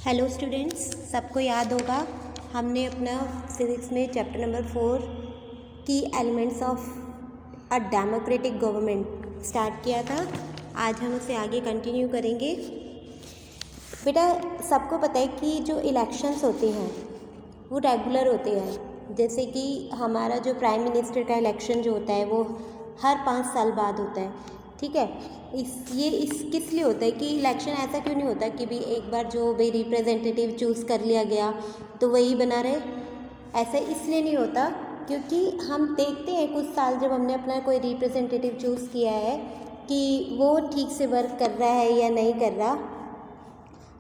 Hello students, सबको याद होगा हमने अपना फिज़िक्स में चैप्टर नंबर 4 की elements of a democratic government start किया था। आज हम उसे आगे कंटिन्यू करेंगे। बेटा, सबको पता है कि जो इलेक्शंस होते हैं वो रेगुलर होते हैं। जैसे कि हमारा जो प्राइम मिनिस्टर का इलेक्शन जो होता है वो हर 5 साल बाद होता है, ठीक है। इस किस लिए होता है कि इलेक्शन ऐसा क्यों नहीं होता कि भी एक बार जो भी रिप्रेजेंटेटिव चूज़ कर लिया गया तो वही बना रहे। ऐसा इसलिए नहीं होता क्योंकि हम देखते हैं कुछ साल जब हमने अपना कोई रिप्रेजेंटेटिव चूज़ किया है कि वो ठीक से वर्क कर रहा है या नहीं कर रहा।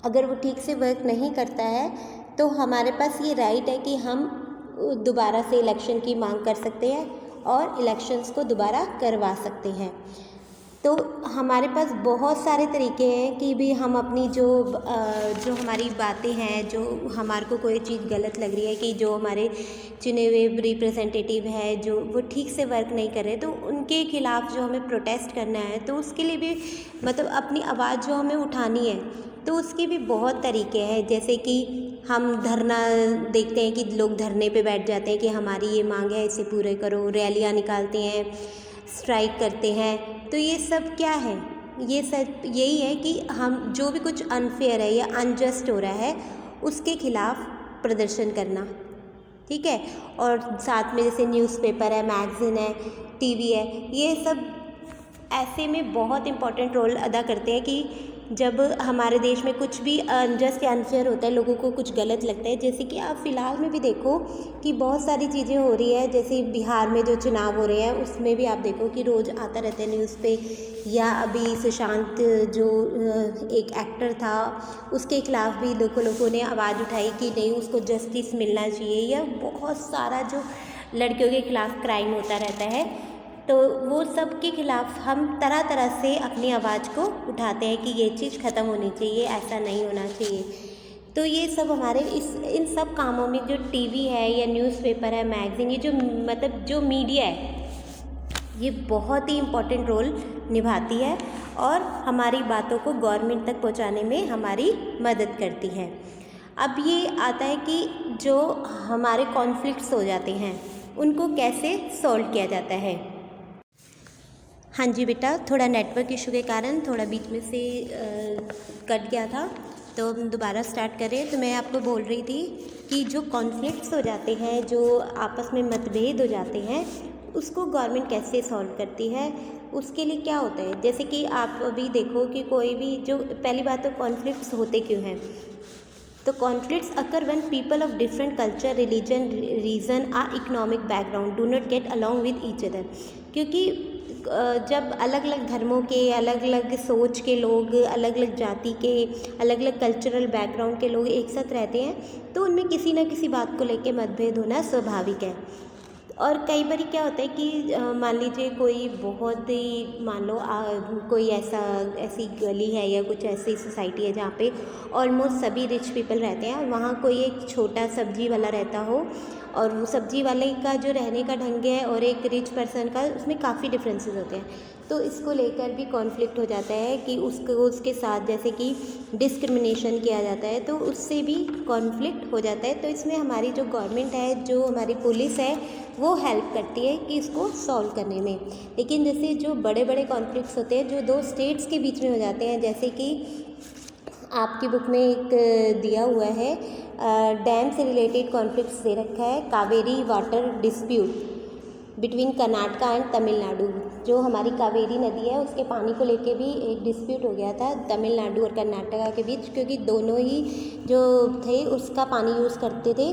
अगर वो ठीक से वर्क नहीं करता है तो हमारे पास ये राइट है कि हम दोबारा से इलेक्शन की मांग कर सकते हैं और इलेक्शंस को दोबारा करवा सकते हैं। तो हमारे पास बहुत सारे तरीके हैं कि भी हम अपनी जो हमारी बातें हैं, जो हमारे को कोई चीज़ गलत लग रही है कि जो हमारे चुने हुए रिप्रेजेंटेटिव है जो वो ठीक से वर्क नहीं कर रहे, तो उनके खिलाफ़ जो हमें प्रोटेस्ट करना है तो उसके लिए भी मतलब अपनी आवाज़ जो हमें उठानी है तो उसके भी बहुत तरीके हैं। जैसे कि हम धरना देखते हैं कि लोग धरने पे बैठ जाते हैं कि हमारी ये मांग है, इसे पूरे करो, रैलियाँ निकालते हैं, स्ट्राइक करते हैं। तो ये सब क्या है? ये सब यही है कि हम जो भी कुछ अनफेयर है या अनजस्ट हो रहा है उसके खिलाफ़ प्रदर्शन करना, ठीक है। और साथ में जैसे न्यूज़पेपर है, मैगज़ीन है, टीवी है, ये सब ऐसे में बहुत इम्पोर्टेंट रोल अदा करते हैं कि जब हमारे देश में कुछ भी अनजस्ट या अनफेयर होता है, लोगों को कुछ गलत लगता है। जैसे कि आप फ़िलहाल में भी देखो कि बहुत सारी चीज़ें हो रही है। जैसे बिहार में जो चुनाव हो रहे हैं उसमें भी आप देखो कि रोज़ आता रहता है न्यूज़ पे। या अभी सुशांत जो एक एक्टर था उसके खिलाफ़ भी लोगों ने आवाज़ उठाई कि नहीं, उसको जस्टिस मिलना चाहिए। या बहुत सारा जो लड़कियों के खिलाफ़ क्राइम होता रहता है, तो वो सब के खिलाफ़ हम तरह तरह से अपनी आवाज़ को उठाते हैं कि ये चीज़ ख़त्म होनी चाहिए, ऐसा नहीं होना चाहिए। तो ये सब हमारे इन सब कामों में जो टीवी है या न्यूज़पेपर है, मैगज़ीन, ये जो मतलब जो मीडिया है ये बहुत ही इम्पोर्टेंट रोल निभाती है और हमारी बातों को गवर्नमेंट तक पहुंचाने में हमारी मदद करती है। अब ये आता है कि जो हमारे कॉन्फ्लिक्ट्स हो जाते हैं उनको कैसे सॉल्व किया जाता है। हाँ जी बेटा, थोड़ा नेटवर्क इशू के कारण थोड़ा बीच में से कट गया था, तो हम दोबारा स्टार्ट करें। तो मैं आपको बोल रही थी कि जो कॉन्फ्लिक्ट्स हो जाते हैं, जो आपस में मतभेद हो जाते हैं, उसको गवर्नमेंट कैसे सॉल्व करती है, उसके लिए क्या होता है। जैसे कि आप अभी देखो कि कोई भी जो पहली बात तो कॉन्फ्लिक्ट्स होते क्यों हैं। तो conflicts occur when people of different culture, religion, region और economic background do not get along with each other. क्योंकि जब अलग अलग धर्मों के, अलग अलग सोच के लोग, अलग अलग जाति के, अलग अलग कल्चरल बैकग्राउंड के लोग एक साथ रहते हैं तो उनमें किसी न किसी बात को लेकर मतभेद होना स्वाभाविक है। और कई बार क्या होता है कि मान लीजिए कोई बहुत ही, मान लो कोई ऐसी गली है या कुछ ऐसी सोसाइटी है जहाँ पे ऑलमोस्ट सभी रिच पीपल रहते हैं और वहाँ कोई एक छोटा सब्जी वाला रहता हो और वो सब्जी वाले का जो रहने का ढंग है और एक रिच पर्सन का, उसमें काफ़ी डिफरेंसेस होते हैं। तो इसको लेकर भी कॉन्फ्लिक्ट हो जाता है कि उसके साथ जैसे कि डिस्क्रिमिनेशन किया जाता है, तो उससे भी कॉन्फ्लिक्ट हो जाता है। तो इसमें हमारी जो गवर्नमेंट है, जो हमारी पुलिस है, वो हेल्प करती है कि इसको सॉल्व करने में। लेकिन जैसे जो बड़े बड़े कॉन्फ्लिक्ट्स होते हैं जो दो स्टेट्स के बीच में हो जाते हैं, जैसे कि आपकी बुक में एक दिया हुआ है डैम से रिलेटेड कॉन्फ्लिक्ट्स दे रखा है, Kaveri water dispute between Karnataka and Tamil Nadu. जो हमारी कावेरी नदी है उसके पानी को लेके भी एक डिस्प्यूट हो गया था तमिलनाडु और कर्नाटका के बीच, क्योंकि दोनों ही जो थे उसका पानी यूज़ करते थे।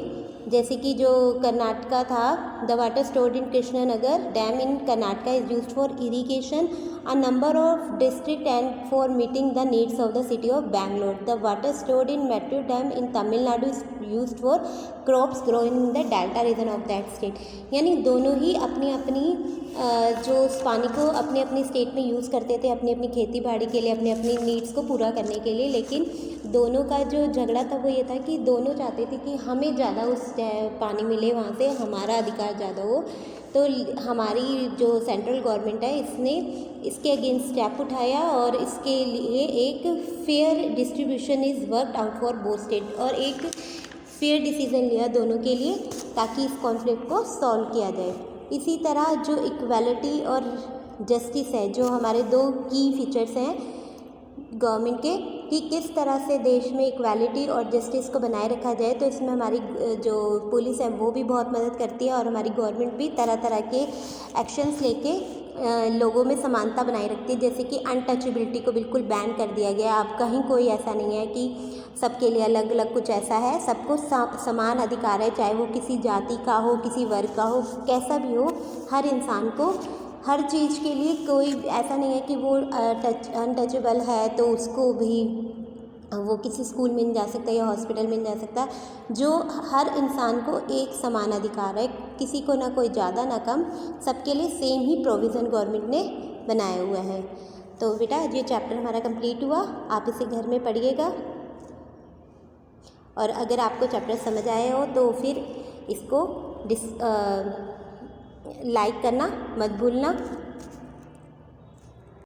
जैसे कि जो कर्नाटका था, the water stored in Krishnanagar dam in Karnataka is used for irrigation a number of district and for meeting the needs of the city of Bangalore. The water stored in Mettur Dam in Tamil Nadu is used for crops grown in the delta region of that state. यानी दोनों ही अपनी अपनी जो उस पानी को अपनी अपनी स्टेट में यूज़ करते थे अपनी अपनी खेती बाड़ी के लिए, अपनी अपनी नीड्स को पूरा करने के लिए, लेकिन दोनों का जो झगड़ा था वो ये था कि दोनों चाहते थे कि हमें ज़्यादा उस पानी मिले, वहाँ से हमारा अधिकार ज़्यादा हो। तो हमारी जो सेंट्रल गवर्नमेंट है इसने इसके अगेंस्ट स्टेप उठाया और इसके लिए एक fair distribution is worked out for both state, और एक फेयर डिसीजन लिया दोनों के लिए ताकि इस कॉन्फ्लिक्ट को सॉल्व किया जाए। इसी तरह जो इक्वालिटी और जस्टिस है, जो हमारे दो की फीचर्स हैं गवर्नमेंट के, कि किस तरह से देश में इक्वालिटी और जस्टिस को बनाए रखा जाए, तो इसमें हमारी जो पुलिस है वो भी बहुत मदद करती है और हमारी गवर्नमेंट भी तरह तरह के एक्शंस लेके लोगों में समानता बनाए रखती है। जैसे कि अनटचेबिलिटी को बिल्कुल बैन कर दिया गया। अब कहीं कोई ऐसा नहीं है कि सबके लिए अलग अलग कुछ ऐसा है, सबको समान अधिकार है, चाहे वो किसी जाति का हो, किसी वर्ग का हो, कैसा भी हो। हर इंसान को हर चीज़ के लिए कोई ऐसा नहीं है कि वो अनटचेबल है तो उसको भी वो किसी स्कूल में नहीं जा सकता या हॉस्पिटल में नहीं जा सकता। जो हर इंसान को एक समान अधिकार है, किसी को ना कोई ज़्यादा ना कम, सबके लिए सेम ही प्रोविज़न गवर्नमेंट ने बनाया हुआ है। तो बेटा ये चैप्टर हमारा कंप्लीट हुआ, आप इसे घर में पढ़िएगा और अगर आपको चैप्टर समझ आया हो तो फिर इसको लाइक करना मत भूलना।